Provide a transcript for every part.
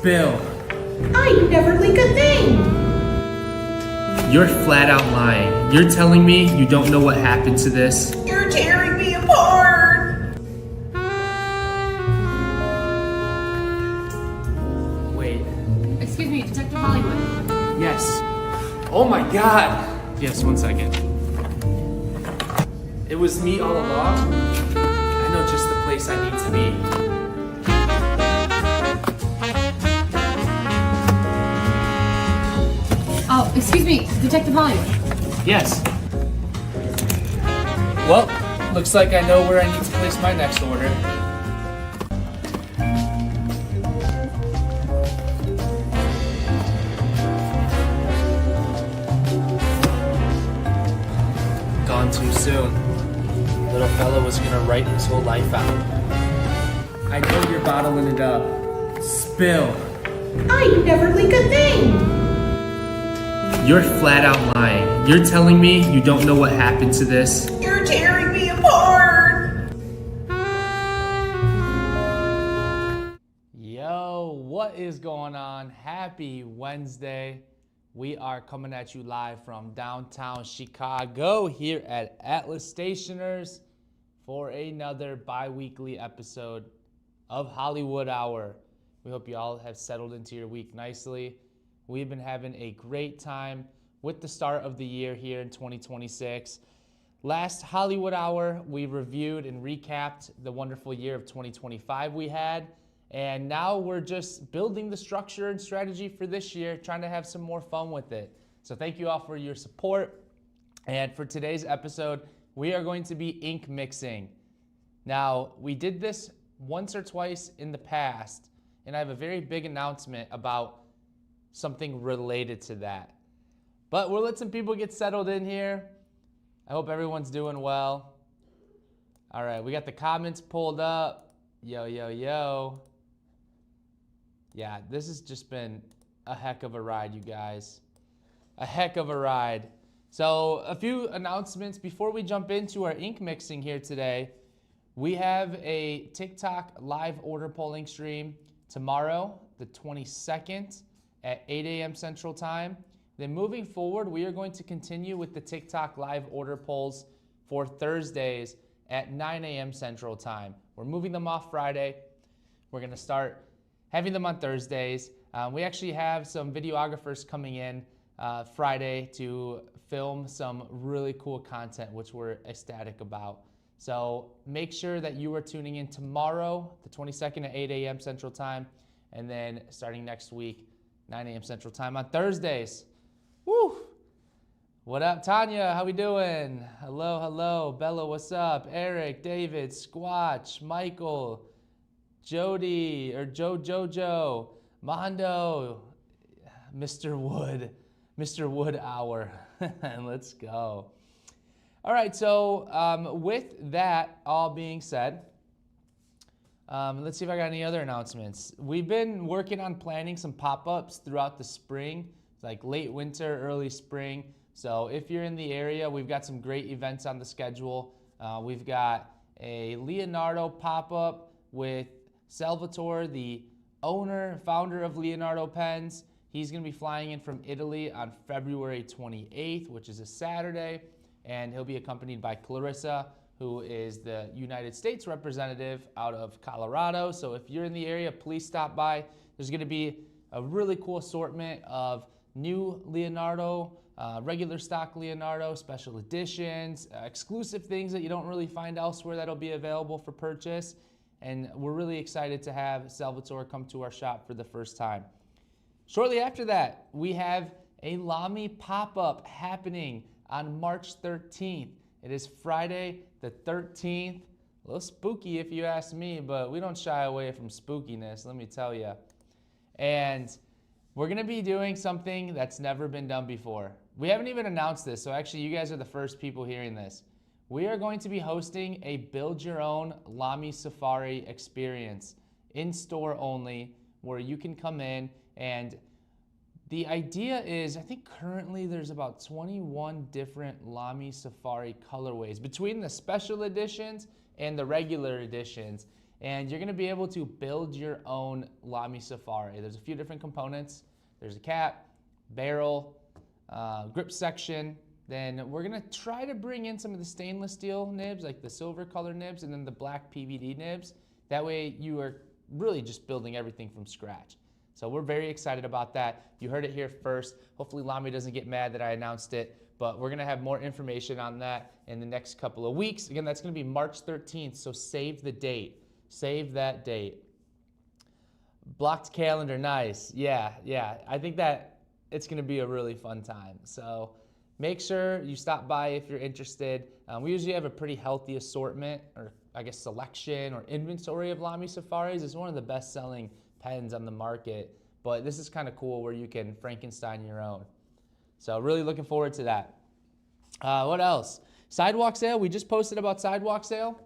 Spill. I never leak a thing. You're flat out lying. You're telling me you don't know what happened to this? You're tearing me apart. Wait. Excuse me, Detective Hollywood. Yes. Oh my god. Yes, 1 second. It was me all along. I know just the place I need to be. Oh, excuse me, Detective Hollywood. Yes. Well, looks like I know where I need to place my next order. Gone too soon. Little fella was gonna write his whole life out. I know you're bottling it up. Spill. I never leak a thing. You're flat out lying. You're telling me you don't know what happened to this? You're tearing me apart. Yo, what is going on? Happy Wednesday. We are coming at you live from downtown Chicago here at Atlas Stationers for another bi-weekly episode of Hollywood Hour. We hope you all have settled into your week nicely. We've been having a great time with the start of the year here in 2026. Last Hollywood Hour, we reviewed and recapped the wonderful year of 2025 we had. And now we're just building the structure and strategy for this year, trying to have some more fun with it. So thank you all for your support. And for today's episode, we are going to be ink mixing. Now, we did this once or twice in the past, and I have a very big announcement about something related to that. But we'll let some people get settled in here. I hope everyone's doing well. All right, we got the comments pulled up. Yo, yo, yo. Yeah, this has just been a heck of a ride, you guys. A heck of a ride. So a few announcements before we jump into our ink mixing here today. We have a TikTok live order polling stream tomorrow, the 22nd at 8 a.m. Central Time. Then moving forward, we are going to continue with the TikTok live order polls for Thursdays at 9 a.m. Central Time. We're moving them off Friday. We're gonna start having them on Thursdays. We actually have some videographers coming in Friday to film some really cool content, which we're ecstatic about. So make sure that you are tuning in tomorrow, the 22nd at 8 a.m. Central Time, and then starting next week, 9 a.m. Central Time on Thursdays. Woo! What up, Tanya? How we doing? Hello, hello. Bella, what's up? Eric, David, Squatch, Michael, Jody, or Jojo, Mondo, Mr. Wood Hour. And let's go. All right, so with that all being said, let's see if I got any other announcements. We've been working on planning some pop-ups throughout the spring, like late winter, early spring. So if you're in the area, we've got some great events on the schedule. We've got a Leonardo pop-up with Salvatore, the owner, founder of Leonardo Pens. He's gonna be flying in from Italy on February 28th, which is a Saturday, and he'll be accompanied by Clarissa, who is the United States representative out of Colorado. So if you're in the area, please stop by. There's gonna be a really cool assortment of new Leonardo, regular stock Leonardo, special editions, exclusive things that you don't really find elsewhere that'll be available for purchase. And we're really excited to have Salvatore come to our shop for the first time. Shortly after that, we have a Lamy pop-up happening on March 13th. It is Friday the 13th. A little spooky if you ask me, but we don't shy away from spookiness, let me tell you. And we're gonna be doing something that's never been done before. We haven't even announced this, so actually you guys are the first people hearing this. We are going to be hosting a build your own Lamy Safari experience, in store only, where you can come in, and the idea is, I think currently there's about 21 different Lamy Safari colorways between the special editions and the regular editions. And you're gonna be able to build your own Lamy Safari. There's a few different components. There's a cap, barrel, grip section. Then we're gonna try to bring in some of the stainless steel nibs, like the silver color nibs, and then the black PVD nibs. That way you are really just building everything from scratch. So we're very excited about that. You heard it here first. Hopefully Lamy doesn't get mad that I announced it, but we're gonna have more information on that in the next couple of weeks. Again, that's gonna be March 13th, so save the date. Save that date. Blocked calendar, nice. Yeah. I think that it's gonna be a really fun time. So make sure you stop by if you're interested. We usually have a pretty healthy assortment, or I guess selection or inventory of Lamy Safaris. It's one of the best selling pens on the market, but this is kind of cool where you can Frankenstein your own. So really looking forward to that. What else? Sidewalk sale, we just posted about Sidewalk sale.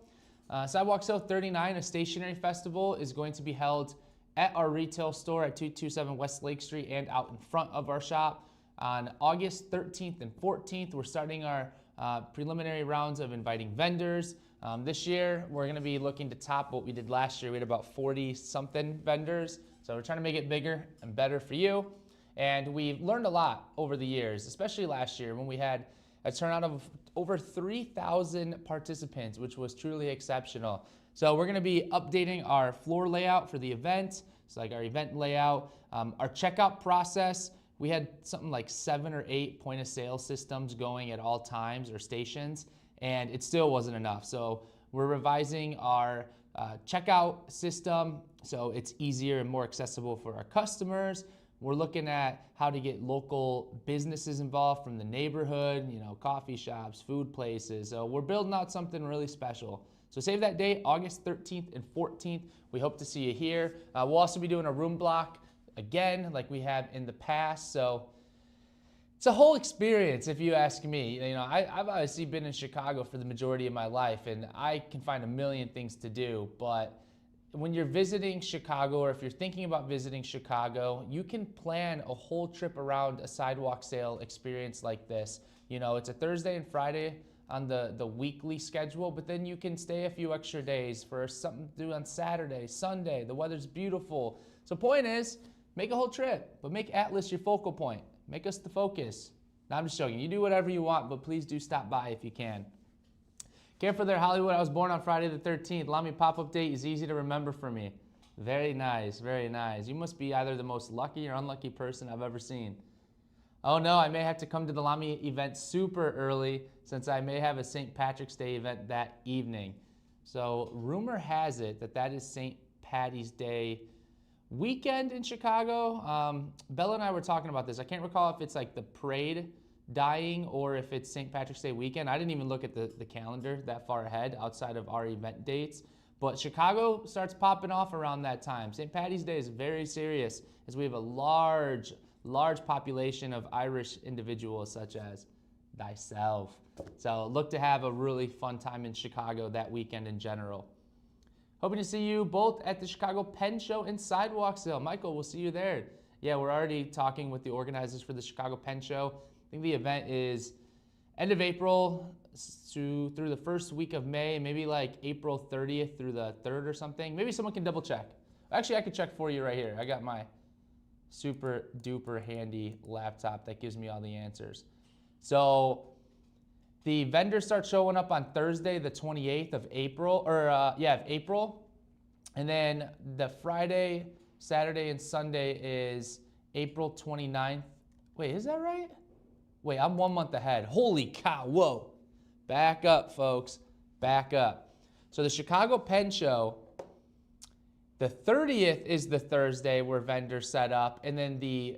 Sidewalk sale 39, a stationery festival, is going to be held at our retail store at 227 West Lake Street and out in front of our shop on August 13th and 14th. We're starting our preliminary rounds of inviting vendors. This year, we're gonna be looking to top what we did last year. We had about 40 something vendors. So we're trying to make it bigger and better for you. And we've learned a lot over the years, especially last year when we had a turnout of over 3,000 participants, which was truly exceptional. So we're gonna be updating our floor layout for the event. It's like our event layout, our checkout process. We had something like 7 or 8 point of sale systems going at all times, or stations, and it still wasn't enough. So we're revising our checkout system so it's easier and more accessible for our customers. We're looking at how to get local businesses involved from the neighborhood, coffee shops, food places. So we're building out something really special. So save that date, August 13th and 14th. We hope to see you here. We'll also be doing a room block again, like we have in the past. So it's a whole experience, if you ask me. I've obviously been in Chicago for the majority of my life, and I can find a million things to do. But when you're visiting Chicago, or if you're thinking about visiting Chicago, you can plan a whole trip around a sidewalk sale experience like this. It's a Thursday and Friday on the weekly schedule, but then you can stay a few extra days for something to do on Saturday, Sunday. The weather's beautiful. So point is, make a whole trip, but make Atlas your focal point. Make us the focus. Now, I'm just joking. You do whatever you want, but please do stop by if you can. Careful there, Hollywood. I was born on Friday the 13th. Lamy pop-up date is easy to remember for me. Very nice, very nice. You must be either the most lucky or unlucky person I've ever seen. Oh no, I may have to come to the Lamy event super early since I may have a St. Patrick's Day event that evening. So rumor has it that is St. Patty's Day weekend in Chicago. Bella and I were talking about this. I can't recall if it's like the parade dying or if it's St. Patrick's Day weekend. I didn't even look at the calendar that far ahead outside of our event dates. But Chicago starts popping off around that time. St. Patty's Day is very serious as we have a large population of Irish individuals such as thyself. So look to have a really fun time in Chicago that weekend in general. Hoping to see you both at the Chicago Pen Show and Sidewalk Sale. Michael, we'll see you there. Yeah, we're already talking with the organizers for the Chicago Pen Show. I think the event is end of April through the first week of May, maybe like April 30th through the 3rd or something. Maybe someone can double check. Actually, I could check for you right here. I got my super duper handy laptop that gives me all the answers. So the vendors start showing up on Thursday, the 28th of April, April. And then the Friday, Saturday, and Sunday is April 29th. Wait, is that right? Wait, I'm 1 month ahead. Holy cow, whoa. Back up, folks, back up. So the Chicago Pen Show, the 30th is the Thursday where vendors set up, and then the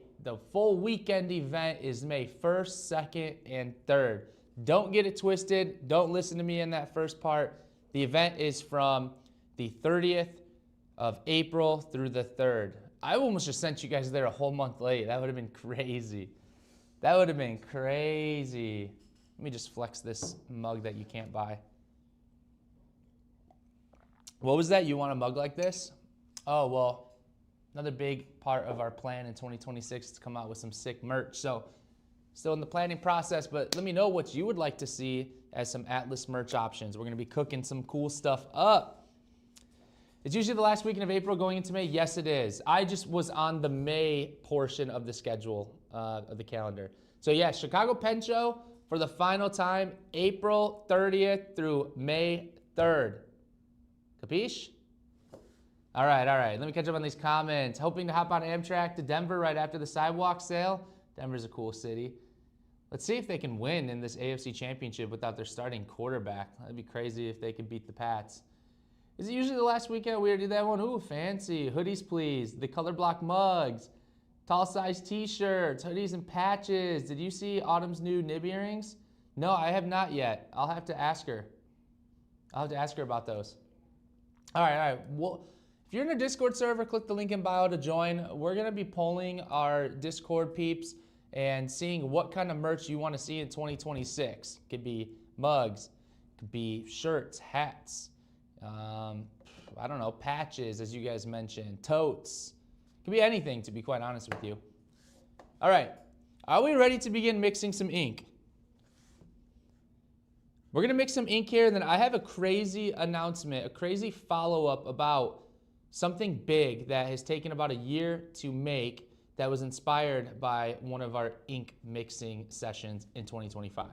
full weekend event is May 1st, 2nd, and 3rd. Don't get it twisted. Don't listen to me in that first part. The event is from the 30th of April through the 3rd. I almost just sent you guys there a whole month late. That would have been crazy. That would have been crazy. Let me just flex this mug that you can't buy. What was that? You want a mug like this? Oh, well, another big part of our plan in 2026 is to come out with some sick merch. So still in the planning process, but let me know what you would like to see as some Atlas merch options. We're going to be cooking some cool stuff up. It's usually the last weekend of April going into May. Yes, it is. I just was on the May portion of the schedule of the calendar. So yeah, Chicago Pen Show for the final time, April 30th through May 3rd. Capiche? All right. Let me catch up on these comments. Hoping to hop on Amtrak to Denver right after the Sidewalk sale. Denver's a cool city. Let's see if they can win in this AFC Championship without their starting quarterback. That'd be crazy if they could beat the Pats. Is it usually the last weekend we already did that one? Ooh, fancy. Hoodies, please. The color block mugs. Tall size t-shirts. Hoodies and patches. Did you see Autumn's new nib earrings? No, I have not yet. I'll have to ask her. I'll have to ask her about those. All right. Well, if you're in a Discord server, click the link in bio to join. We're going to be polling our Discord peeps and seeing what kind of merch you want to see in 2026. Could be mugs, could be shirts, hats, I don't know, patches, as you guys mentioned, totes. Could be anything, to be quite honest with you. All right, are we ready to begin mixing some ink? We're gonna mix some ink here, and then I have a crazy announcement, a crazy follow-up about something big that has taken about a year to make that was inspired by one of our ink mixing sessions in 2025.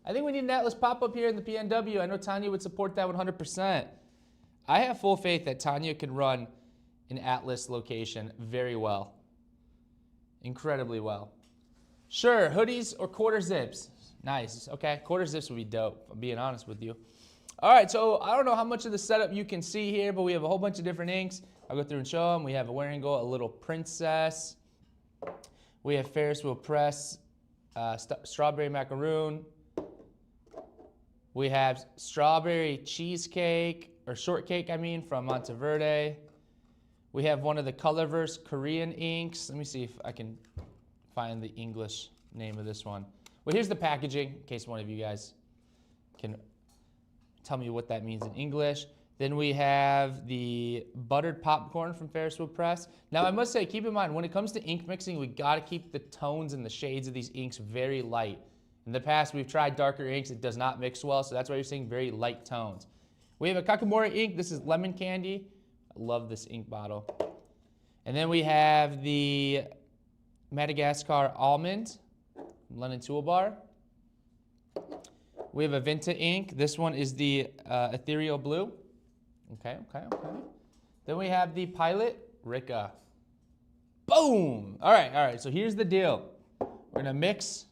I think we need an Atlas pop-up here in the PNW. I know Tanya would support that 100%. I have full faith that Tanya can run an Atlas location very well. Incredibly well. Sure, hoodies or quarter zips. Nice, okay. Quarter zips would be dope, I'm being honest with you. All right, so I don't know how much of the setup you can see here, but we have a whole bunch of different inks. I'll go through and show them. We have a Wearing Gold, a Little Princess. We have Ferris Wheel Press, Strawberry Macaroon. We have Strawberry Cheesecake, or Shortcake, I mean, from Monteverde. We have one of the Colorverse Korean inks. Let me see if I can find the English name of this one. Well, here's the packaging, in case one of you guys can tell me what that means in English. Then we have the Buttered Popcorn from Ferris Wheel Press. Now, I must say, keep in mind, when it comes to ink mixing, we gotta keep the tones and the shades of these inks very light. In the past, we've tried darker inks. It does not mix well, so that's why you're seeing very light tones. We have a Kakamori ink. This is Lemon Candy. I love this ink bottle. And then we have the Madagascar Almond from London Toolbar. We have a Vinta ink. This one is the Ethereal Blue. Okay. Then we have the Pilot Ricca. Boom! All right, so here's the deal. We're gonna mix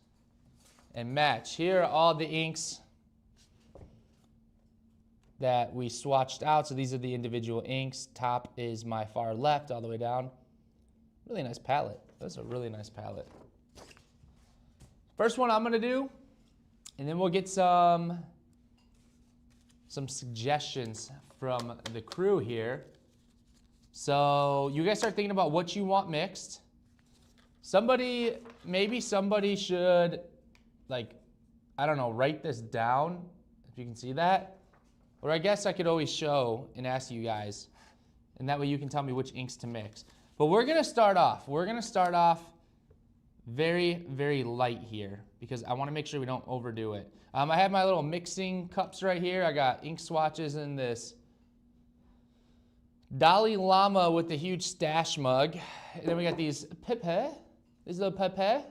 and match. Here are all the inks that we swatched out. So these are the individual inks. Top is my far left all the way down. Really nice palette. That's a really nice palette. First one I'm gonna do, and then we'll get some suggestions from the crew here. So you guys start thinking about what you want mixed. Maybe somebody should, like, I don't know, write this down, if you can see that. Or I guess I could always show and ask you guys, and that way you can tell me which inks to mix. But we're gonna start off very, very light here because I wanna make sure we don't overdo it. I have my little mixing cups right here. I got ink swatches in this Dalai Lama with the huge stash mug. And then we got these pepe, these little pepe.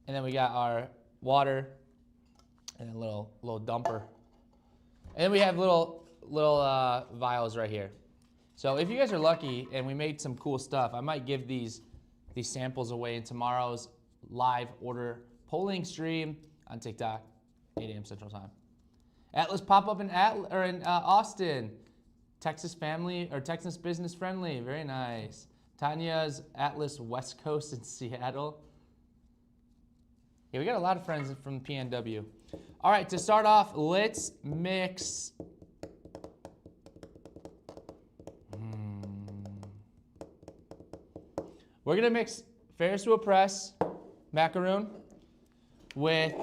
And then we got our water and a little dumper. And then we have little vials right here. So if you guys are lucky and we made some cool stuff, I might give these samples away in tomorrow's live order polling stream on TikTok, 8 a.m. Central Time. Atlas pop-up in Austin. Texas business friendly, very nice. Tanya's Atlas West Coast in Seattle. Yeah, we got a lot of friends from PNW. All right, to start off, let's mix. We're gonna mix Ferris Wheel Press macaroon with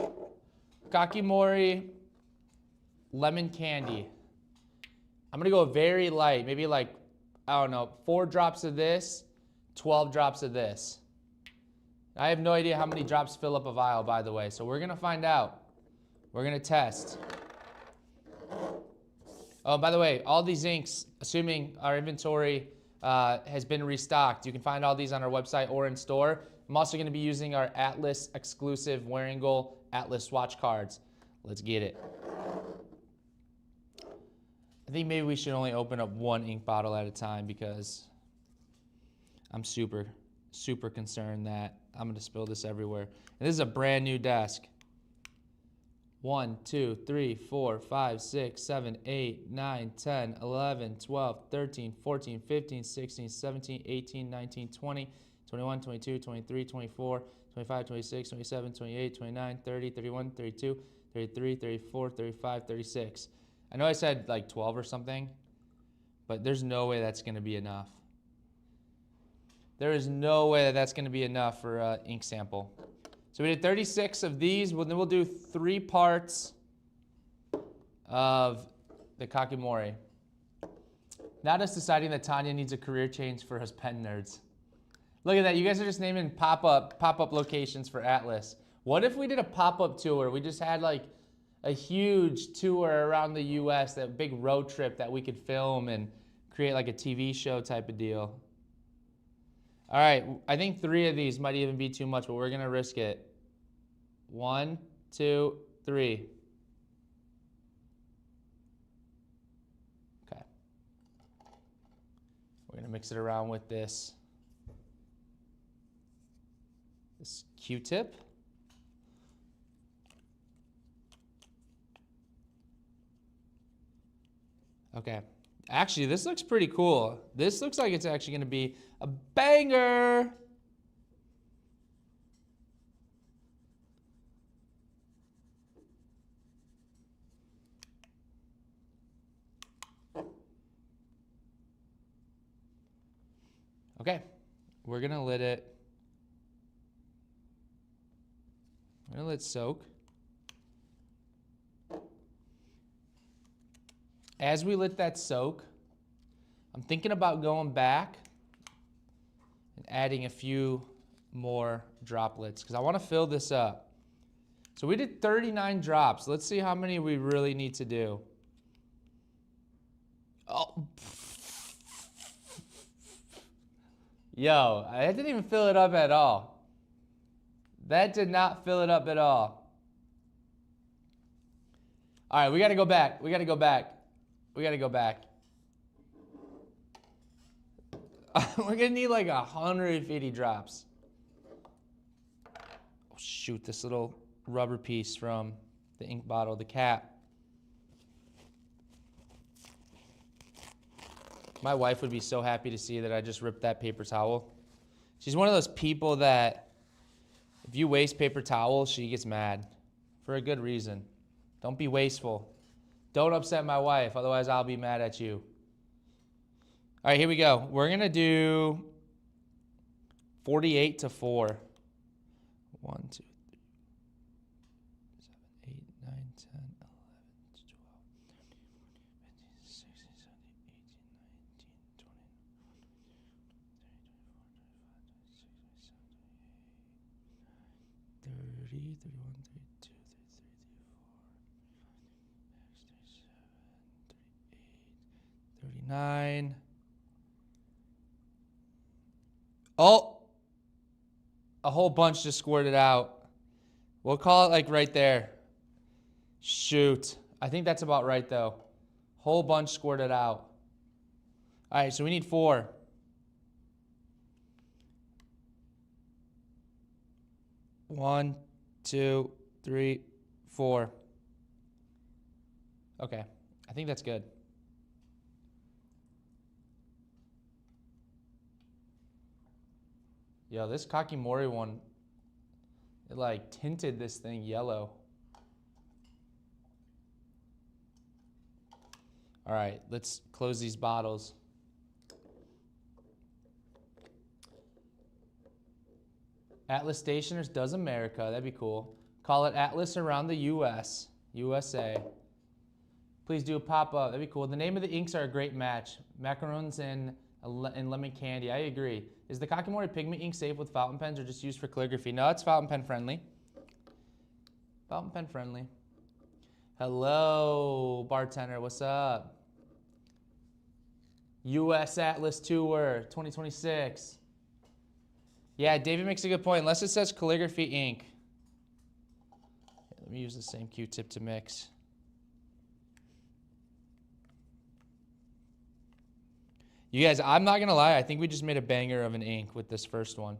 Kakimori Lemon Candy. I'm gonna go very light, maybe like, I don't know, 4 drops of this, 12 drops of this. I have no idea how many drops fill up a vial, by the way, so we're gonna find out. We're gonna test. Oh, by the way, all these inks, assuming our inventory has been restocked, you can find all these on our website or in store. I'm also going to be using our Atlas exclusive Wearing Goal Atlas swatch cards. Let's get it. I think maybe we should only open up one ink bottle at a time because I'm super concerned that I'm going to spill this everywhere. And this is a brand new desk. 1, 2, 3, 4, 5, 6, 7, 8, 9, 10, 11, 12, 13, 14, 15, 16, 17, 18, 19, 20, 21, 22, 23, 24, 25, 26, 27, 28, 29, 30, 31, 32, 33, 34, 35, 36. I know I said like 12 or something, but there's no way that's going to be enough. There is no way that that's going to be enough for an ink sample. So we did 36 of these. Then we'll do 3 parts of the Kakimori. Not us deciding that Tanya needs a career change for us pen nerds. Look at that. You guys are just naming pop-up locations for Atlas. What if we did a pop-up tour? We just had like a huge tour around the U.S., that big road trip that we could film and create like a TV show type of deal. All right, I think 3 of these might even be too much, but we're gonna risk it. 1, 2, 3. Okay. We're gonna mix it around with this Q-tip. Okay. Actually, this looks pretty cool. This looks like it's actually gonna be a banger. Okay, we're gonna let it soak. As we let that soak, I'm thinking about going back and adding a few more droplets because I want to fill this up. So we did 39 drops. Let's see how many we really need to do. Oh. Yo, I didn't even fill it up at all. That did not fill it up at all. All right, we got to go back. We got to go back. We got to go back. We're going to need like 150 drops. Oh, shoot, this little rubber piece from the ink bottle, the cap. My wife would be so happy to see that I just ripped that paper towel. She's one of those people that if you waste paper towels, she gets mad for a good reason. Don't be wasteful. Don't upset my wife, otherwise I'll be mad at you. All right, here we go. We're going to do 48 to 4. 1, 2, 3, 7, 8, 9, 10, 11, 12, 13, 15, 16, 17, 18, 20, 30, 31, 32, 33, 34, 39. Oh, a whole bunch just squirted out. We'll call it like right there. Shoot. I think that's about right though. Whole bunch squirted out. All right, so we need 4. One, 2, 3, 4. Okay, I think that's good. Yo, this Kakimori one, it like tinted this thing yellow. All right, let's close these bottles. Atlas Stationers does America, that'd be cool. Call it Atlas around the US, USA. Please do a pop-up, that'd be cool. The name of the inks are a great match. Macarons and lemon candy, I agree. Is the Kakimori pigment ink safe with fountain pens or just used for calligraphy? No, it's fountain pen friendly. Fountain pen friendly. Hello, bartender, what's up? U.S. Atlas Tour 2026. Yeah, David makes a good point. Unless it says calligraphy ink. Let me use the same Q-tip to mix. You guys, I'm not going to lie. I think we just made a banger of an ink with this first one.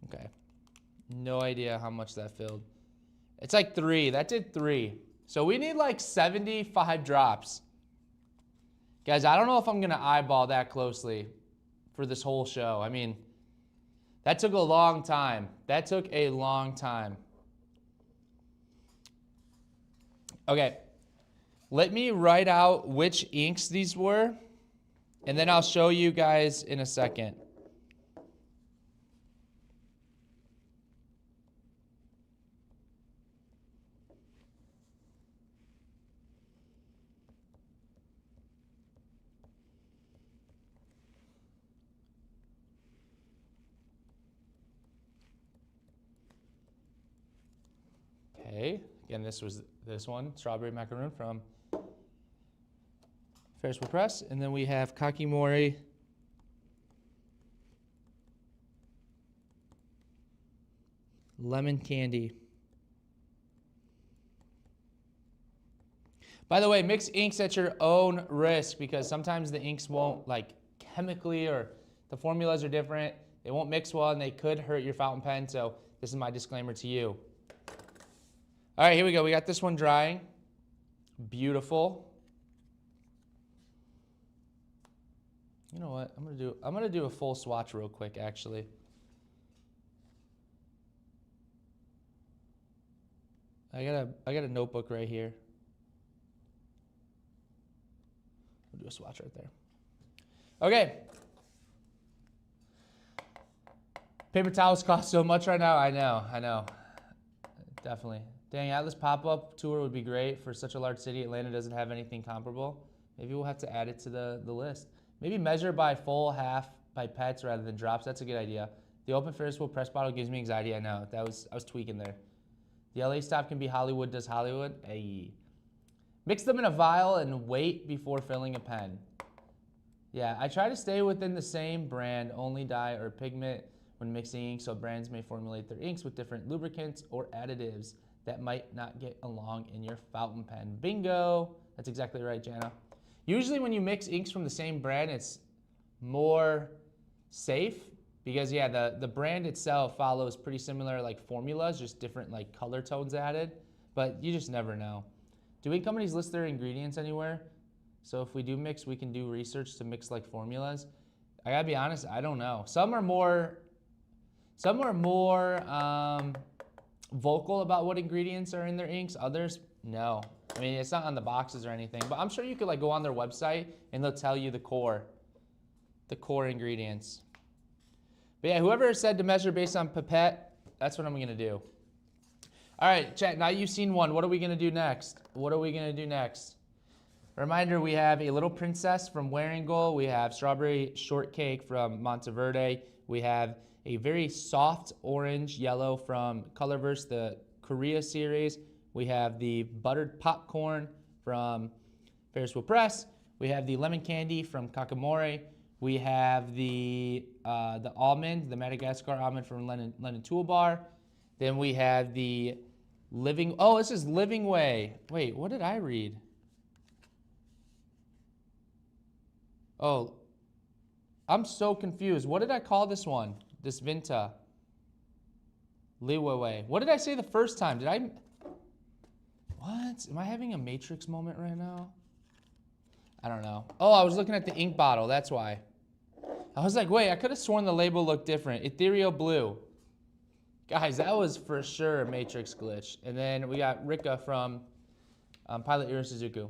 Okay. No idea how much that filled. It's like 3. That did 3. So we need like 75 drops. Guys, I don't know if I'm going to eyeball that closely for this whole show. I mean, that took a long time. That took a long time. Okay. Let me write out which inks these were, and then I'll show you guys in a second. Okay, again, this was this one, Strawberry Macaroon from Ferris Wheel Press. And then we have Kakimori. Lemon Candy. By the way, mix inks at your own risk because sometimes the inks won't, like, chemically, or the formulas are different. They won't mix well and they could hurt your fountain pen. So this is my disclaimer to you. All right, here we go. We got this one drying. Beautiful. You know what? I'm gonna do a full swatch real quick, actually. I got a notebook right here. We'll do a swatch right there. Okay. Paper towels cost so much right now. I know. Definitely. Dang, Atlas pop-up tour would be great for such a large city. Atlanta doesn't have anything comparable. Maybe we'll have to add it to the list. Maybe measure by full, half, pipettes rather than drops. That's a good idea. The open Ferris wheel press bottle gives me anxiety. I know. I was tweaking there. The LA stop can be Hollywood does Hollywood. Hey. Mix them in a vial and wait before filling a pen. Yeah, I try to stay within the same brand, only dye or pigment when mixing ink, so brands may formulate their inks with different lubricants or additives that might not get along in your fountain pen. Bingo! That's exactly right, Jana. Usually when you mix inks from the same brand, it's more safe because, yeah, the brand itself follows pretty similar like formulas, just different like color tones added, but you just never know. Do ink companies list their ingredients anywhere? So if we do mix, we can do research to mix like formulas. I gotta be honest, I don't know. Some are more vocal about what ingredients are in their inks. Others, no. I mean, it's not on the boxes or anything, but I'm sure you could like go on their website and they'll tell you the core ingredients. But yeah, whoever said to measure based on pipette, that's what I'm gonna do. All right, chat, now you've seen one. What are we gonna do next? Reminder, we have a Little Princess from Waringal. We have Strawberry Shortcake from Monteverde. We have a very soft orange yellow from Colorverse, the Korea series. We have the Buttered Popcorn from Ferris Wheel Press. We have the Lemon Candy from Kakamori. We have the almond, the Madagascar almond from London Tool Bar. Then we have the this is Living Way. Wait, what did I read? Oh, I'm so confused. What did I call this one? This Vinta. Liwewei. What did I say the first time? What? Am I having a Matrix moment right now? I don't know. Oh, I was looking at the ink bottle. That's why. I was like, wait, I could have sworn the label looked different. Ethereal Blue. Guys, that was for sure a Matrix glitch. And then we got Rika from Pilot Iro Suzuku.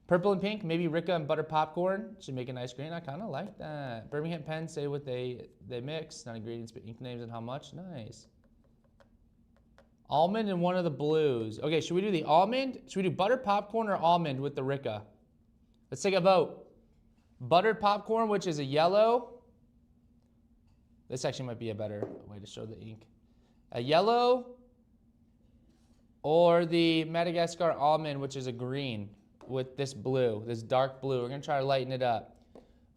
Purple and pink, maybe Rika and butter popcorn. Should make a nice green. I kind of like that. Birmingham pens say what they mix. Not ingredients, but ink names and how much. Nice. Almond and one of the blues. Okay, should we do the almond? Should we do butter popcorn or almond with the Rika? Let's take a vote. Buttered popcorn, which is a yellow. This actually might be a better way to show the ink. A yellow or the Madagascar almond, which is a green with this blue, this dark blue. We're gonna try to lighten it up.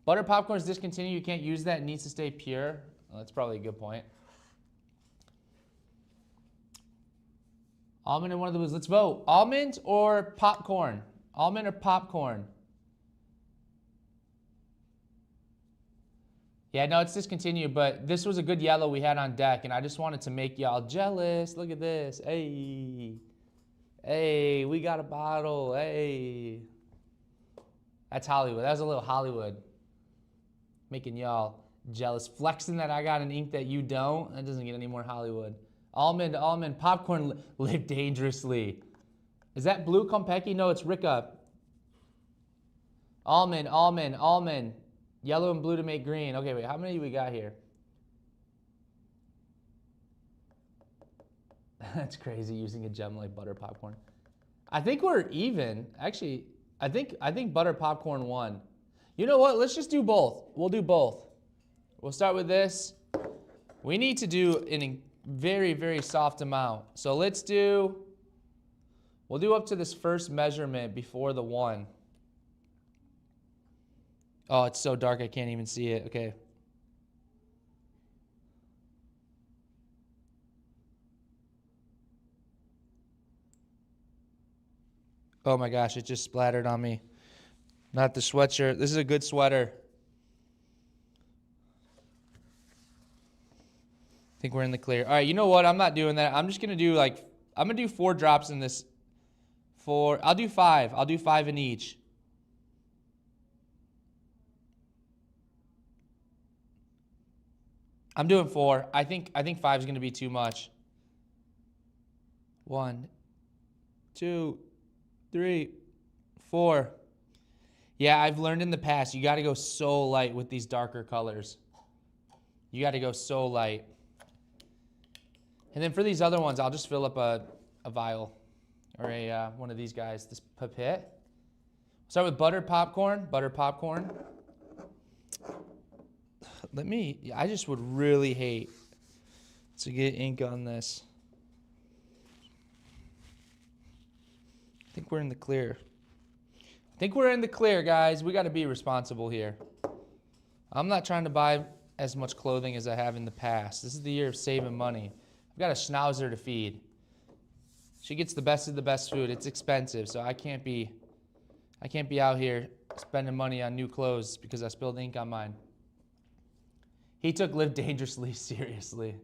Butter popcorn is discontinued. You can't use that. It needs to stay pure. Well, that's probably a good point. Almond and one of the blues. Let's vote. Almond or popcorn? Almond or popcorn? Yeah, no, it's discontinued, but this was a good yellow we had on deck, and I just wanted to make y'all jealous. Look at this. Hey. Hey, we got a bottle. Hey. That's Hollywood. That was a little Hollywood. Making y'all jealous. Flexing that I got an ink that you don't. That doesn't get any more Hollywood. Almond, almond. Popcorn, live dangerously. Is that blue Kompeki? No, it's Ricka. Almond, almond, almond. Yellow and blue to make green. Okay, wait, how many we got here? That's crazy using a gem like butter popcorn. I think we're even. Actually, I think butter popcorn won. You know what? Let's just do both. We'll do both. We'll start with this. We need to do a very, very soft amount. So we'll do up to this first measurement before the one. Oh, it's so dark I can't even see it. Okay. Oh my gosh, it just splattered on me. Not the sweatshirt. This is a good sweater. I think we're in the clear. All right, you know what? I'm not doing that. I'm just going to do I'm going to do 4 drops in this. I'll do 5. I'll do 5 in each. I'm doing 4. I think 5 is going to be too much. 1, 2, 3, 4. Yeah, I've learned in the past, you got to go so light with these darker colors. You got to go so light. And then for these other ones, I'll just fill up a vial or one of these guys, this pipette. Start with butter popcorn. Butter popcorn. I just would really hate to get ink on this. I think we're in the clear. I think we're in the clear, guys. We got to be responsible here. I'm not trying to buy as much clothing as I have in the past. This is the year of saving money. I've got a schnauzer to feed. She gets the best of the best food. It's expensive, so I can't be out here spending money on new clothes because I spilled ink on mine. He took live dangerously seriously.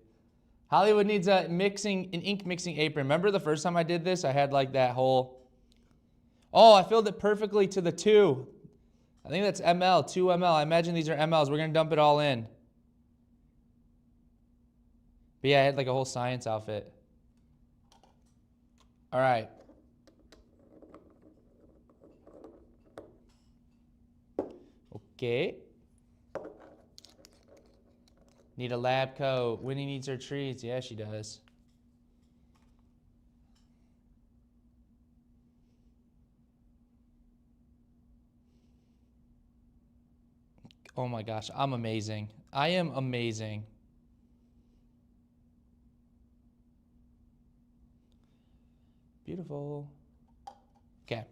Hollywood needs an ink mixing apron. Remember the first time I did this? I had like that whole. Oh, I filled it perfectly to the 2. I think that's ml, 2 ml. I imagine these are mLs. We're gonna dump it all in. But yeah, I had like a whole science outfit. All right. Okay. Need a lab coat. Winnie needs her treats. Yeah, she does. Oh my gosh, I'm amazing. I am amazing. Beautiful. Okay.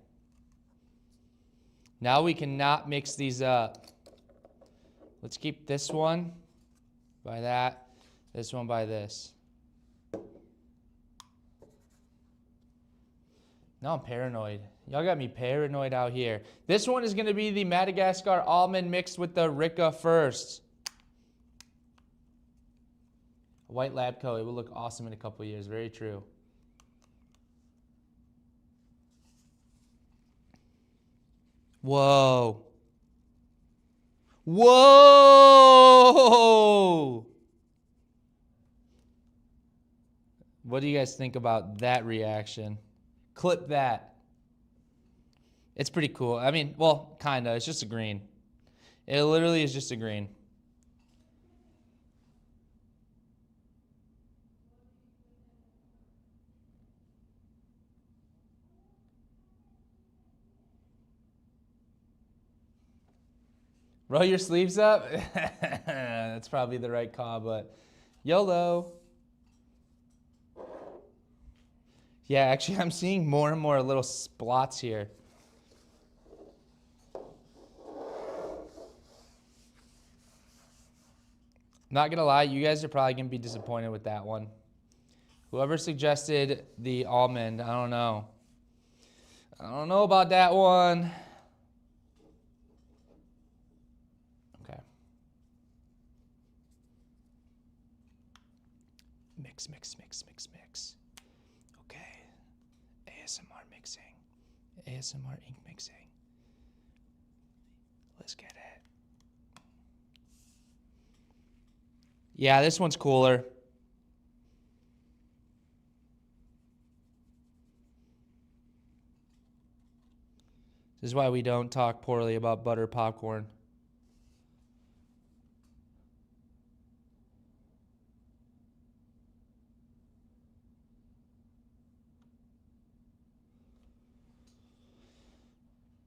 Now we cannot mix these up. Let's keep this one by that, this one by this. Now I'm paranoid. Y'all got me paranoid out here. This one is going to be the Madagascar almond mixed with the Ricka first. A white lab coat. It will look awesome in a couple years. Very true. Whoa. Whoa! What do you guys think about that reaction? Clip that. It's pretty cool. I mean, well, kinda. It's just a green. It literally is just a green. Roll your sleeves up? That's probably the right call, but YOLO. Yeah, actually, I'm seeing more and more little splots here. Not gonna lie, you guys are probably gonna be disappointed with that one. Whoever suggested the almond, I don't know. I don't know about that one. Okay. Mix, mix, mix, mix, mix. Okay. ASMR mixing. ASMR ink mixing. Let's get it. Yeah, this one's cooler. This is why we don't talk poorly about butter popcorn.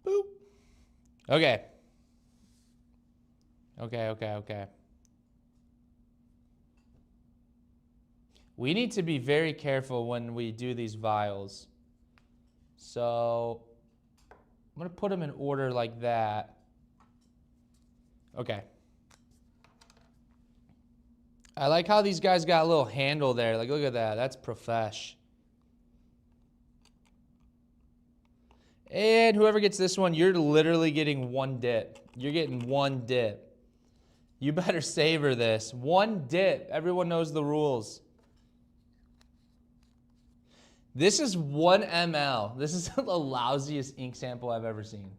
Boop. Okay. Okay. We need to be very careful when we do these vials. So I'm going to put them in order like that. Okay. I like how these guys got a little handle there. Like, look at that. That's profesh. And whoever gets this one, you're literally getting one dip. You're getting one dip. You better savor this. One dip. Everyone knows the rules. This is 1 ml. This is the lousiest ink sample I've ever seen.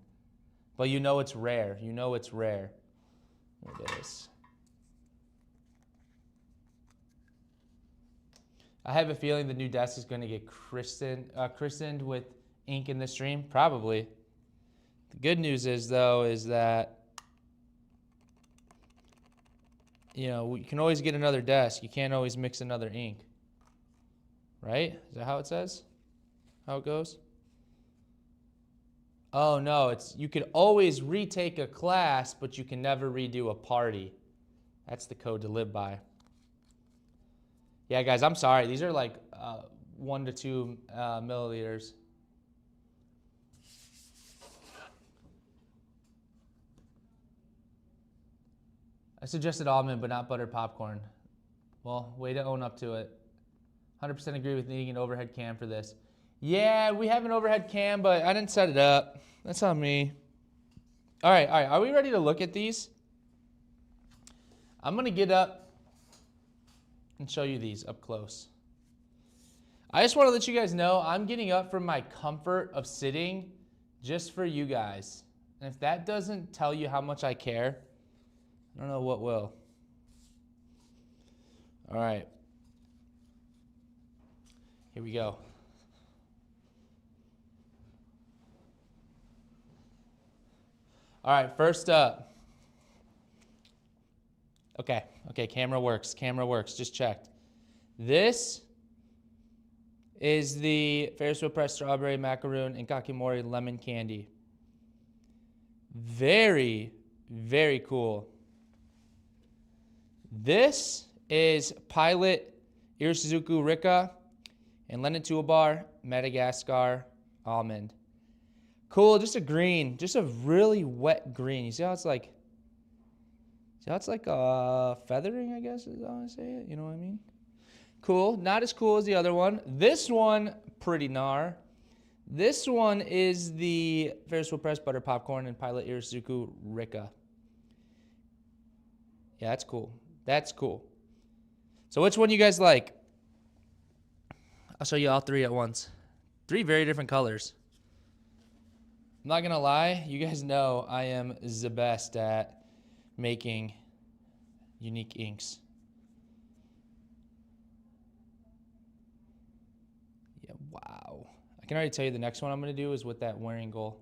But you know it's rare. You know it's rare. Look at this. I have a feeling the new desk is going to get christened with ink in the stream. Probably. The good news is, though, is that, you know, you can always get another desk. You can't always mix another ink. Right? Is that how it says? How it goes? Oh, no. It's you could always retake a class, but you can never redo a party. That's the code to live by. Yeah, guys, I'm sorry. These are like 1 to 2 milliliters. I suggested almond, but not buttered popcorn. Well, way to own up to it. 100% agree with needing an overhead cam for this. Yeah, we have an overhead cam, but I didn't set it up. That's on me. All right. Are we ready to look at these? I'm going to get up and show you these up close. I just want to let you guys know I'm getting up from my comfort of sitting just for you guys. And if that doesn't tell you how much I care, I don't know what will. All right. Here we go. All right, first up. Okay, camera works, just checked. This is the Ferris Wheel Press Strawberry Macaroon and Kakimori Lemon Candy. Very, very cool. This is Pilot Irisuzuku Rika and Lennon Toolbar Madagascar Almond. Cool, just a green, just a really wet green. You see how it's like, feathering, I guess is how I say it. You know what I mean? Cool, not as cool as the other one. This one, pretty gnar. This one is the Ferris Wheel Press Butter Popcorn and Pilot Irisuzuku Rika. Yeah, that's cool. That's cool. So which one you guys like? I'll show you all three at once. 3 very different colors. I'm not going to lie. You guys know I am the best at making unique inks. Yeah, wow. I can already tell you the next one I'm going to do is with that Wearingle,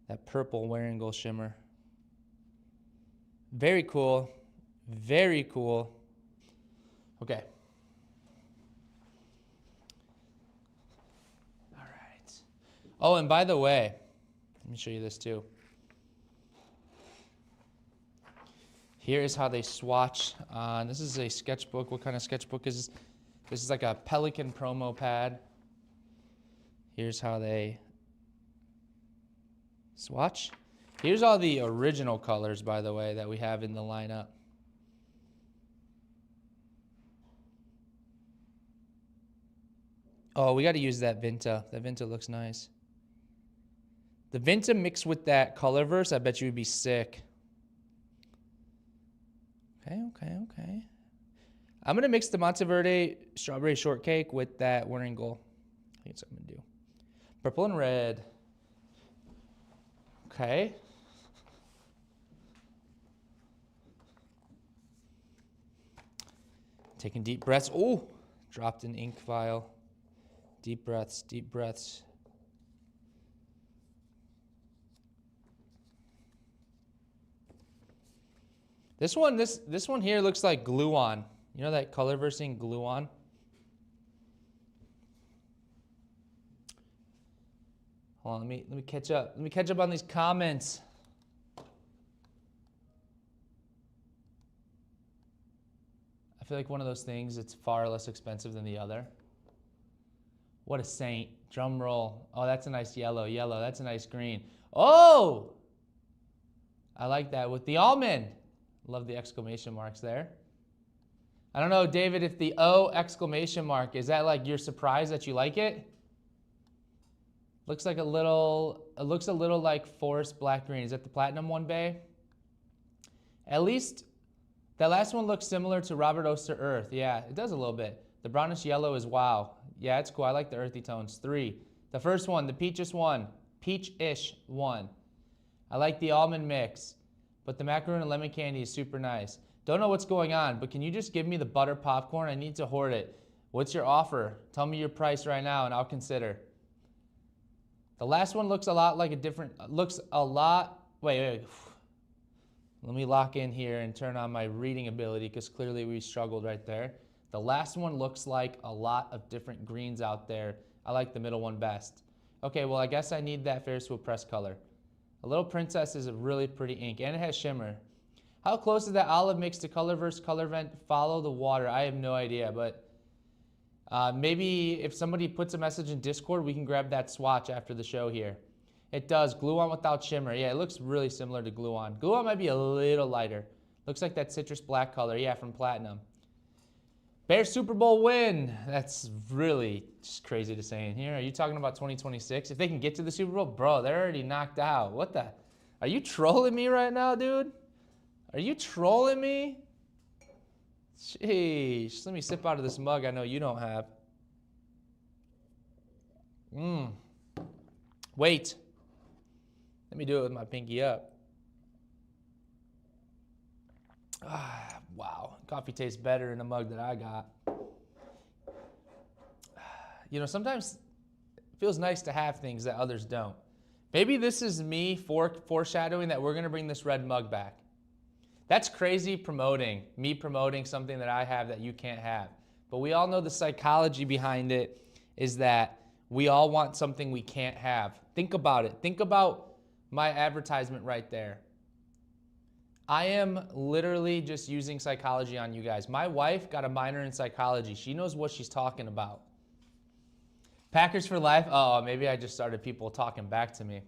that purple Wearingle shimmer. Very cool. Very cool. Okay. All right. Oh, and by the way, let me show you this too. Here is how they swatch on. This is a sketchbook. What kind of sketchbook is this? This is like a Pelican promo pad. Here's how they swatch. Here's all the original colors, by the way, that we have in the lineup. Oh, we got to use that Vinta. That Vinta looks nice. The Vinta mixed with that Colorverse, I bet you would be sick. Okay. I'm going to mix the Monteverde strawberry shortcake with that Werningel. I think that's what I'm going to do. Purple and red. Okay. Taking deep breaths. Oh, dropped an ink vial. Deep breaths, deep breaths. This one here looks like glue on. You know that Colorversing glue on? Hold on, let me catch up. Let me catch up on these comments. I feel like one of those things, it's far less expensive than the other. What a saint. Drum roll. Oh, that's a nice yellow. Yellow, that's a nice green. Oh! I like that with the almond. Love the exclamation marks there. I don't know, David, if the O exclamation mark, is that like you're surprised that you like it? Looks like it looks a little like forest black green. Is that the platinum one, Bay? At least that last one looks similar to Robert Oster Earth. Yeah, it does a little bit. The brownish yellow is wow. Yeah, it's cool. I like the earthy tones. 3. The first one, the peachish one. I like the almond mix, but the macaroon and lemon candy is super nice. Don't know what's going on, but can you just give me the butter popcorn? I need to hoard it. What's your offer? Tell me your price right now and I'll consider. The last one looks a lot like a different, wait. Let me lock in here and turn on my reading ability because clearly we struggled right there. The last one looks like a lot of different greens out there. I like the middle one best. Okay, well, I guess I need that Ferris wheel press color. A Little Princess is a really pretty ink, and it has shimmer. How close is that olive mix to Colorverse Color Vent? Follow the water. I have no idea, but maybe if somebody puts a message in Discord, we can grab that swatch after the show here. It does. Glue on without shimmer. Yeah, it looks really similar to glue on. Glue on might be a little lighter. Looks like that citrus black color. Yeah, from Platinum. Bears Super Bowl win. That's really just crazy to say in here. Are you talking about 2026? If they can get to the Super Bowl, bro, they're already knocked out. What the? Are you trolling me right now, dude? Are you trolling me? Sheesh. Let me sip out of this mug I know you don't have. Wait. Let me do it with my pinky up. Wow. Coffee tastes better in a mug that I got. You know, sometimes it feels nice to have things that others don't. Maybe this is me foreshadowing that we're going to bring this red mug back. That's crazy me promoting something that I have that you can't have. But we all know the psychology behind it is that we all want something we can't have. Think about it. Think about my advertisement right there. I am literally just using psychology on you guys. My wife got a minor in psychology. She knows what she's talking about. Packers for life. Oh, maybe I just started people talking back to me.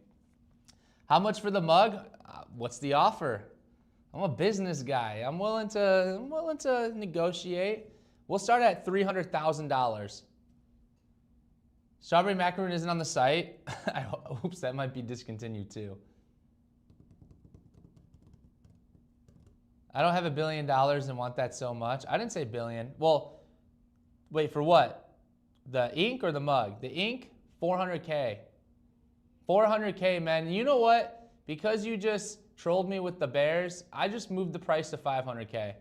How much for the mug? What's the offer? I'm a business guy. I'm willing to negotiate. We'll start at $300,000. Strawberry macaroon isn't on the site. Oops, that might be discontinued too. I don't have $1 billion and want that so much. I didn't say billion. Well, wait, for what? The ink or the mug? The ink, 400K. 400K, man. You know what? Because you just trolled me with the Bears, I just moved the price to 500K.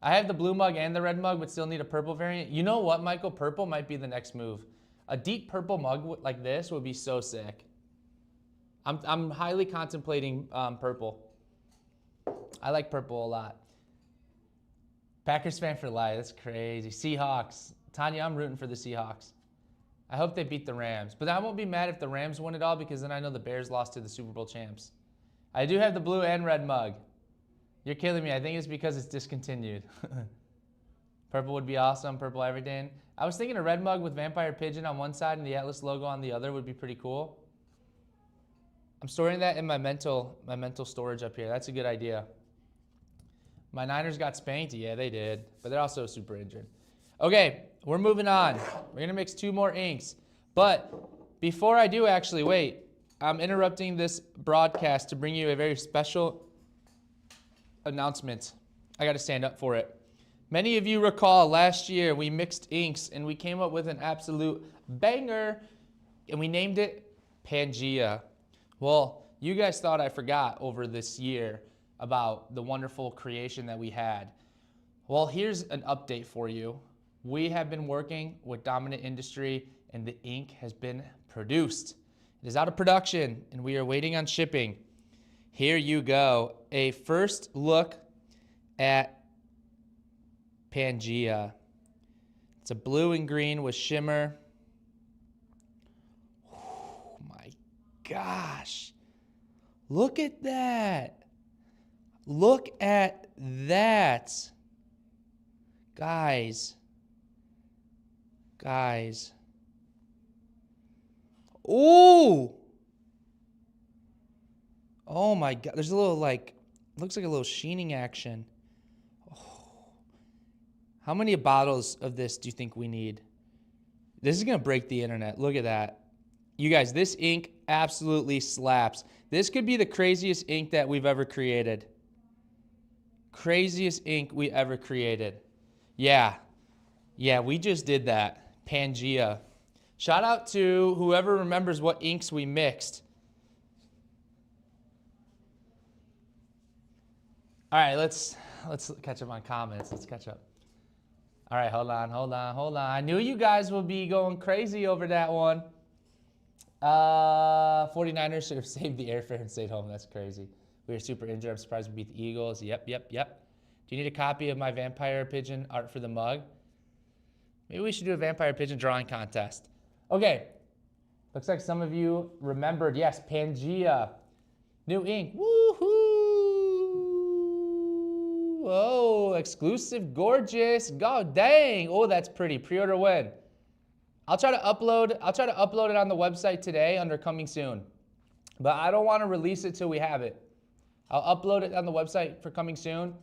I have the blue mug and the red mug, but still need a purple variant. You know what, Michael? Purple might be the next move. A deep purple mug like this would be so sick. I'm highly contemplating purple. I like purple a lot. Packers fan for life. That's crazy. Seahawks. Tanya, I'm rooting for the Seahawks. I hope they beat the Rams. But I won't be mad if the Rams win it all because then I know the Bears lost to the Super Bowl champs. I do have the blue and red mug. You're killing me. I think it's because it's discontinued. Purple would be awesome. Purple everything. I was thinking a red mug with Vampire Pigeon on one side and the Atlas logo on the other would be pretty cool. I'm storing that in my mental storage up here. That's a good idea. My Niners got spanked. Yeah, they did. But they're also super injured. Okay, we're moving on. We're going to mix 2 more inks. But before I do, actually, wait. I'm interrupting this broadcast to bring you a very special announcement. I got to stand up for it. Many of you recall last year we mixed inks and we came up with an absolute banger and we named it Pangia. Well, you guys thought I forgot over this year about the wonderful creation that we had. Well, here's an update for you. We have been working with Dominant Industry and the ink has been produced. It is out of production and we are waiting on shipping. Here you go. A first look at Pangia. It's a blue and green with shimmer. Oh my gosh. Look at that. Look at that. Guys. Ooh. Oh my God. There's a little looks like a little sheening action. How many bottles of this do you think we need? This is going to break the internet. Look at that. You guys, this ink absolutely slaps. This could be the craziest ink that we've ever created. Craziest ink we ever created. Yeah, we just did that. Pangia. Shout out to whoever remembers what inks we mixed. All right, let's catch up on comments. Let's catch up. All right, hold on. I knew you guys would be going crazy over that one. 49ers should have saved the airfare and stayed home. That's crazy. We were super injured. I'm surprised we beat the Eagles. Yep. Do you need a copy of my Vampire Pigeon art for the mug? Maybe we should do a Vampire Pigeon drawing contest. Okay. Looks like some of you remembered. Yes, Pangia. New ink. Woohoo! Oh, exclusive, gorgeous. God dang. Oh, that's pretty. Pre-order win. I'll try to upload it on the website today under coming soon. But I don't want to release it till we have it. I'll upload it on the website for coming soon.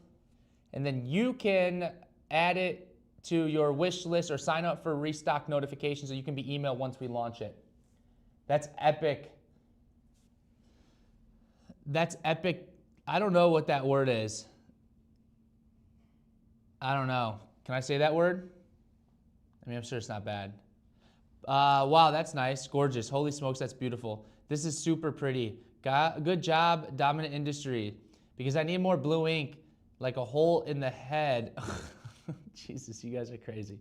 And then you can add it to your wish list or sign up for restock notifications so you can be emailed once we launch it. That's epic. That's epic. I don't know what that word is. I don't know. Can I say that word? I mean, I'm sure it's not bad. Wow, that's nice. Gorgeous. Holy smokes, that's beautiful. This is super pretty. Good job, Dominant Industry. Because I need more blue ink, like a hole in the head. Jesus, you guys are crazy.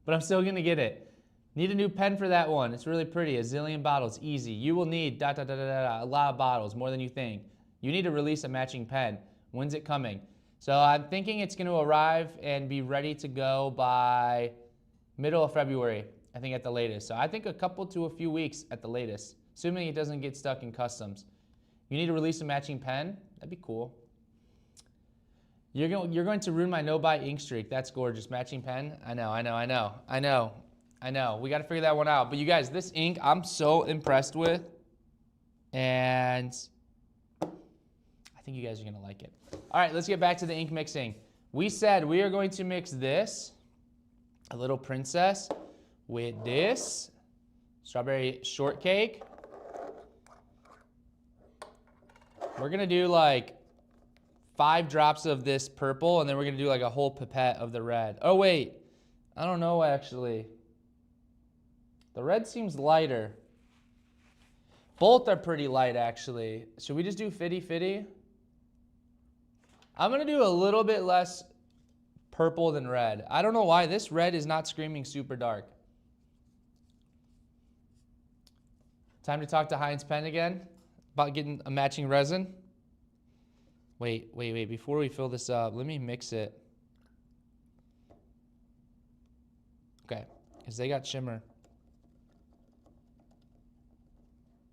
But I'm still going to get it. Need a new pen for that one. It's really pretty. A zillion bottles. Easy. You will need a lot of bottles, more than you think. You need to release a matching pen. When's it coming? So I'm thinking it's going to arrive and be ready to go by middle of February, I think at the latest. So I think a couple to a few weeks at the latest, assuming it doesn't get stuck in customs. You need to release a matching pen? That'd be cool. You're going to ruin my no-buy ink streak. That's gorgeous. Matching pen? I know. We got to figure that one out. But you guys, this ink I'm so impressed with. And I think you guys are going to like it. All right, let's get back to the ink mixing. We said we are going to mix this, a little princess, with this strawberry shortcake. We're going to do like 5 drops of this purple, and then we're going to do like a whole pipette of the red. Oh, wait. I don't know, actually. The red seems lighter. Both are pretty light, actually. Should we just do 50-50? I'm going to do a little bit less purple than red. I don't know why. This red is not screaming super dark. Time to talk to Heinz Pen again about getting a matching resin. Wait. Before we fill this up, let me mix it. Okay, because they got shimmer.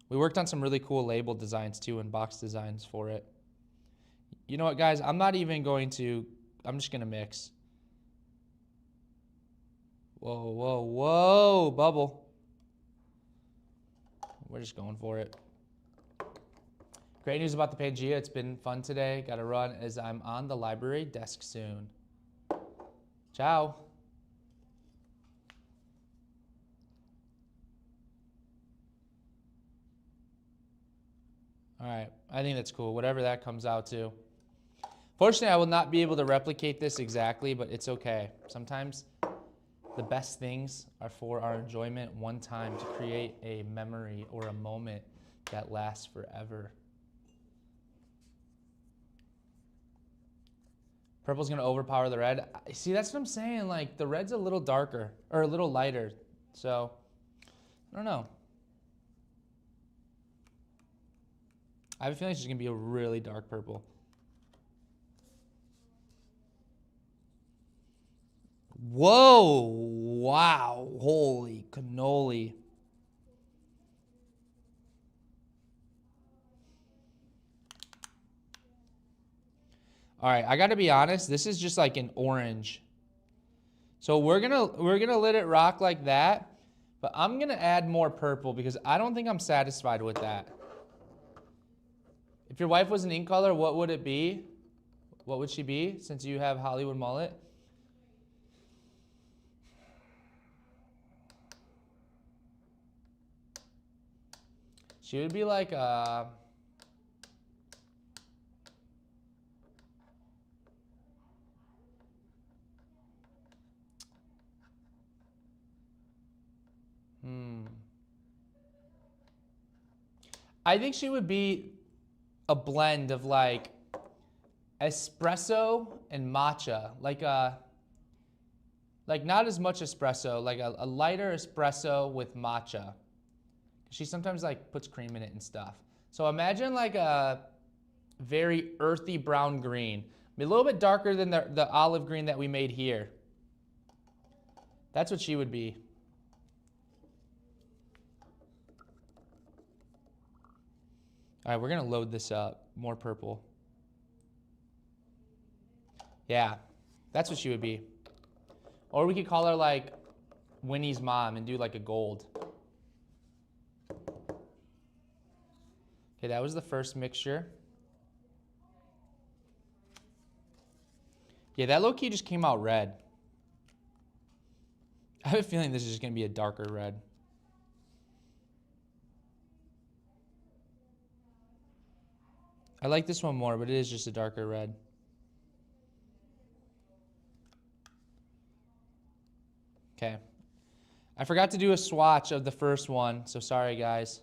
We worked on some really cool label designs too and box designs for it. You know what, guys? I'm just going to mix. Whoa, whoa, whoa, bubble. We're just going for it. Great news about the Pangia. It's been fun today. Got to run as I'm on the library desk soon. Ciao. All right, I think that's cool. Whatever that comes out to. Fortunately, I will not be able to replicate this exactly, but it's okay. Sometimes the best things are for our enjoyment one time to create a memory or a moment that lasts forever. Purple's gonna overpower the red. See, that's what I'm saying. Like, the red's a little darker, or a little lighter. So, I don't know. I have a feeling it's just gonna be a really dark purple. Whoa, wow, holy cannoli. All right, I got to be honest, this is just like an orange. So we're going to let it rock like that, but I'm going to add more purple because I don't think I'm satisfied with that. If your wife was an ink color, what would it be? What would she be since you have Hollywood mullet? She would be like I think she would be a blend of like espresso and matcha, like not as much espresso, like a lighter espresso with matcha. She sometimes like puts cream in it and stuff. So imagine like a very earthy brown green, a little bit darker than the olive green that we made here. That's what she would be. All right, we're gonna load this up. More purple. Yeah, that's what she would be. Or we could call her like Winnie's mom and do like a gold. Okay, that was the first mixture. Yeah, that low-key just came out red. I have a feeling this is just gonna be a darker red. I like this one more, but it is just a darker red. Okay. I forgot to do a swatch of the first one, so sorry, guys.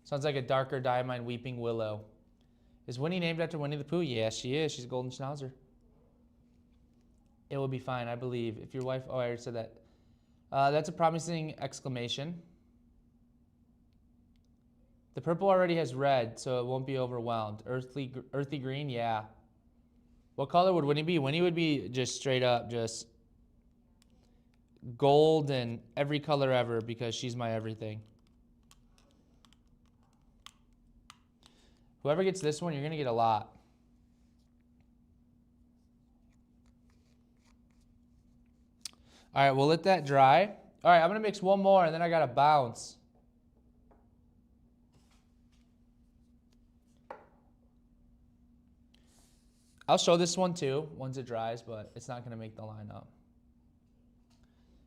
Sounds like a darker diamond weeping willow. Is Winnie named after Winnie the Pooh? Yes, she is. She's a golden schnauzer. It will be fine, I believe. If your wife... Oh, I already said that. That's a promising exclamation. The purple already has red, so it won't be overwhelmed. Earthy green, yeah. What color would Winnie be? Winnie would be just straight up, just gold and every color ever because she's my everything. Whoever gets this one, you're going to get a lot. All right, we'll let that dry. All right, I'm going to mix one more, and then I got to bounce. I'll show this one too once it dries, but it's not going to make the lineup.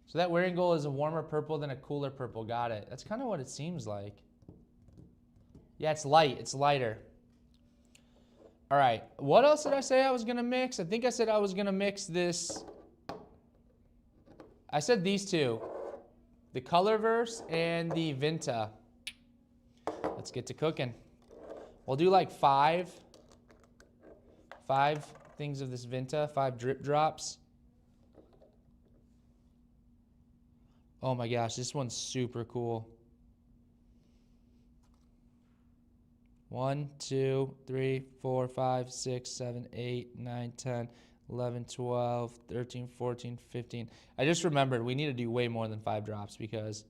So that wearing gold is a warmer purple than a cooler purple. Got it. That's kind of what it seems like. Yeah, it's light. It's lighter. All right. What else did I say I was going to mix? I think I said I was going to mix this. I said these two. The Colorverse and the Vinta. Let's get to cooking. We'll do like five things of this Vinta, 5 drip drops. Oh my gosh, this one's super cool. 1, 2, 3, 4, 5, 6, 7, 8, 9, 10, 11, 12, 13, 14, 15. I just remembered we need to do way more than 5 drops because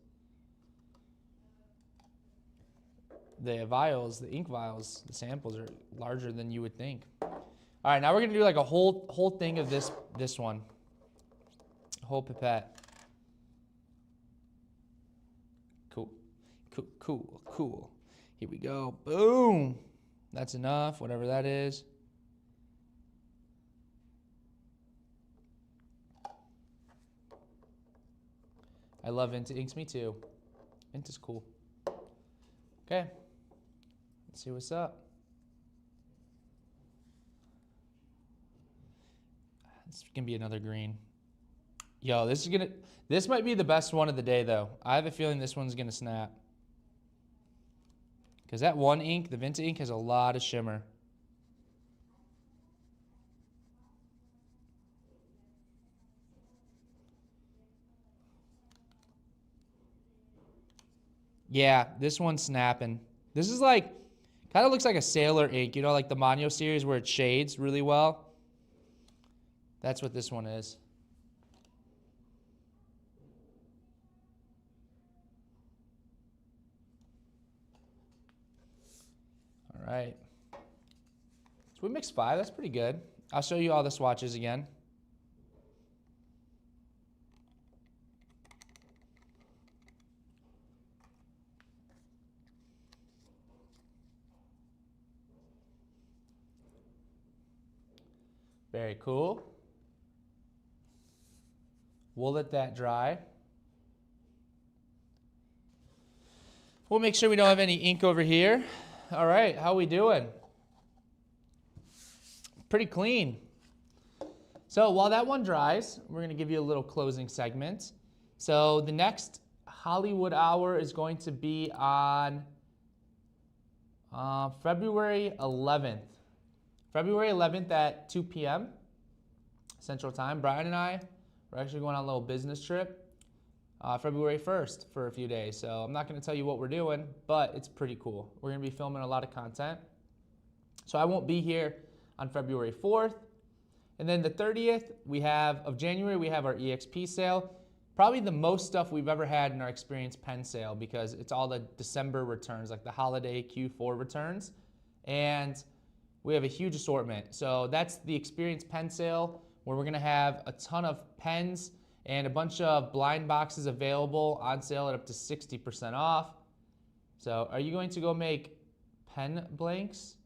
the vials, the ink vials, the samples are larger than you would think. All right, now we're gonna do like a whole thing of this one, a whole pipette. Cool. Here we go. Boom. That's enough, whatever that is. I love Vinta inks, me too. Vinta's cool. Okay, let's see what's up. This can be another green. Yo, this might be the best one of the day though. I have a feeling this one's gonna snap. Because that one ink, the Vinta ink, has a lot of shimmer. Yeah, this one's snapping. This is like, kind of looks like a sailor ink, you know, like the Manio series where it shades really well. That's what this one is. All right. So we mixed 5. That's pretty good. I'll show you all the swatches again. Very cool. We'll let that dry. We'll make sure we don't have any ink over here. All right, how we doing? Pretty clean. So while that one dries, we're gonna give you a little closing segment. So the next Hollywood hour is going to be on February 11th. February 11th at 2 p.m. Central Time. Brian and I are actually going on a little business trip February 1st for a few days. So I'm not going to tell you what we're doing, but it's pretty cool. We're going to be filming a lot of content. So I won't be here on February 4th. And then the 30th of January, we have our EXP sale. Probably the most stuff we've ever had in our Experience pen sale because it's all the December returns, like the holiday Q4 returns. And we have a huge assortment. So that's the Experience pen sale where we're gonna have a ton of pens and a bunch of blind boxes available on sale at up to 60% off. So are you going to go make pen blanks?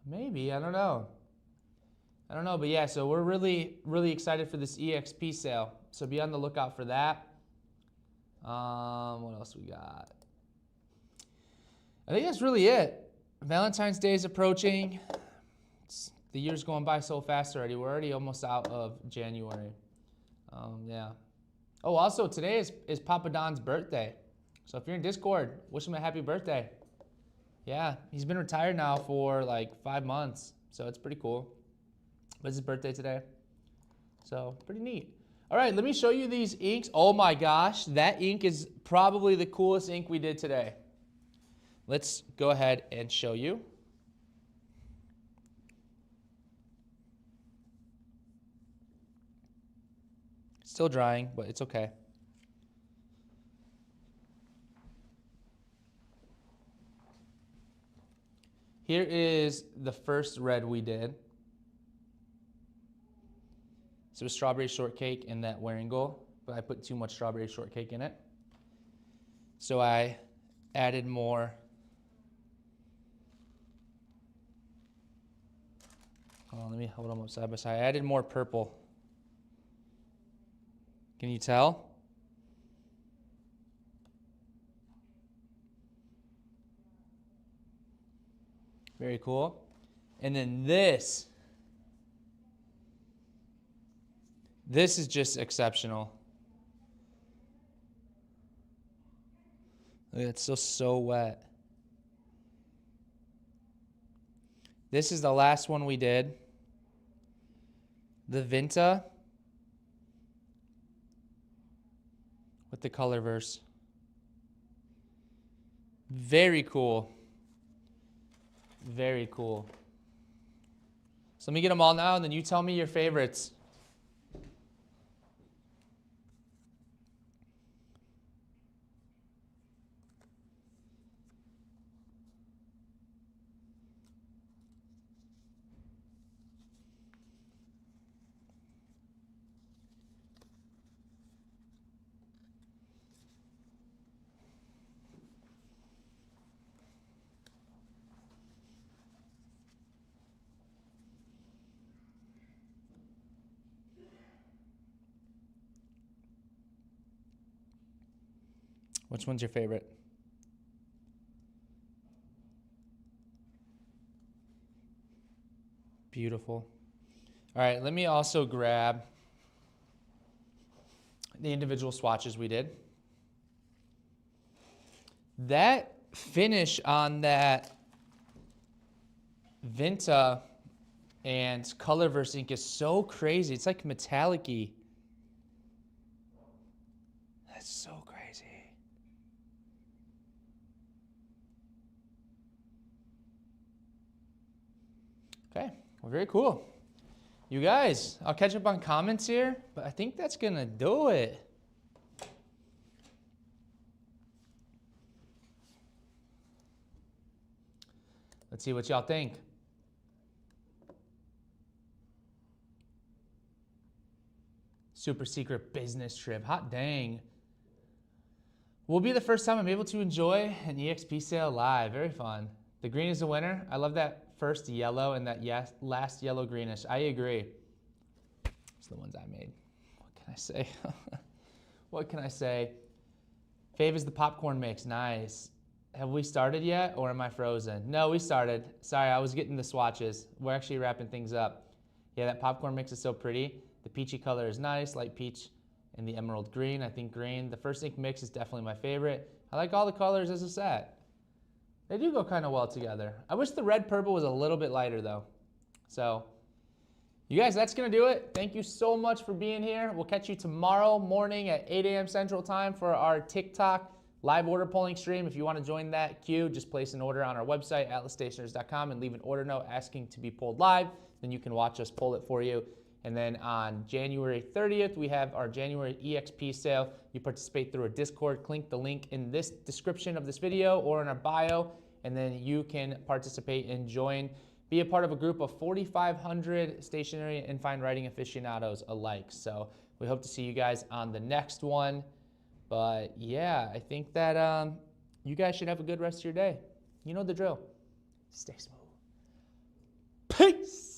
Maybe, I don't know. But yeah, so we're really, really excited for this EXP sale. So be on the lookout for that. What else we got? I think that's really it. Valentine's Day is approaching. The year's going by so fast already. We're already almost out of January. Yeah. Oh, also today is Papa Don's birthday. So if you're in Discord, wish him a happy birthday. Yeah, he's been retired now for like 5 months. So it's pretty cool. But it's his birthday today. So pretty neat. All right, let me show you these inks. Oh my gosh, that ink is probably the coolest ink we did today. Let's go ahead and show you. Still drying, but it's okay. Here is the first red we did. So it was strawberry shortcake and that wearing goal, but I put too much strawberry shortcake in it. So I added more. Hold on, let me hold them up side by side. I added more purple. Can you tell? Very cool. And then this is just exceptional. Look, it's still so wet. This is the last one we did. The Vinta with the color verse. Very cool. Very cool. So let me get them all now and then you tell me your favorites. Which one's your favorite? Beautiful. All right, let me also grab the individual swatches we did. That finish on that Vinta and Colorverse ink is so crazy. It's like metallic-y. That's so crazy. Okay, well, very cool. You guys, I'll catch up on comments here, but I think that's gonna do it. Let's see what y'all think. Super secret business trip. Hot dang. Will be the first time I'm able to enjoy an EXP sale live. Very fun. The green is the winner. I love that first yellow and that last yellow greenish. I agree. It's the ones I made. What can I say? What can I say? Fave is the popcorn mix. Nice. Have we started yet or am I frozen? No, we started. Sorry, I was getting the swatches. We're actually wrapping things up. Yeah, that popcorn mix is so pretty. The peachy color is nice, light peach and the emerald green. I think green. The first ink mix is definitely my favorite. I like all the colors as a set. They do go kind of well together. I wish the red purple was a little bit lighter though. So, you guys, that's gonna do it. Thank you so much for being here. We'll catch you tomorrow morning at 8 a.m. Central Time for our TikTok live order polling stream. If you want to join that queue, just place an order on our website, atlasstationers.com, and leave an order note asking to be pulled live. Then you can watch us pull it for you. And then on January 30th, we have our January EXP sale. You participate through a Discord. Click the link in this description of this video or in our bio, and then you can participate and join. Be a part of a group of 4,500 stationery and fine writing aficionados alike. So we hope to see you guys on the next one. But yeah, I think that you guys should have a good rest of your day. You know the drill. Stay smooth. Peace.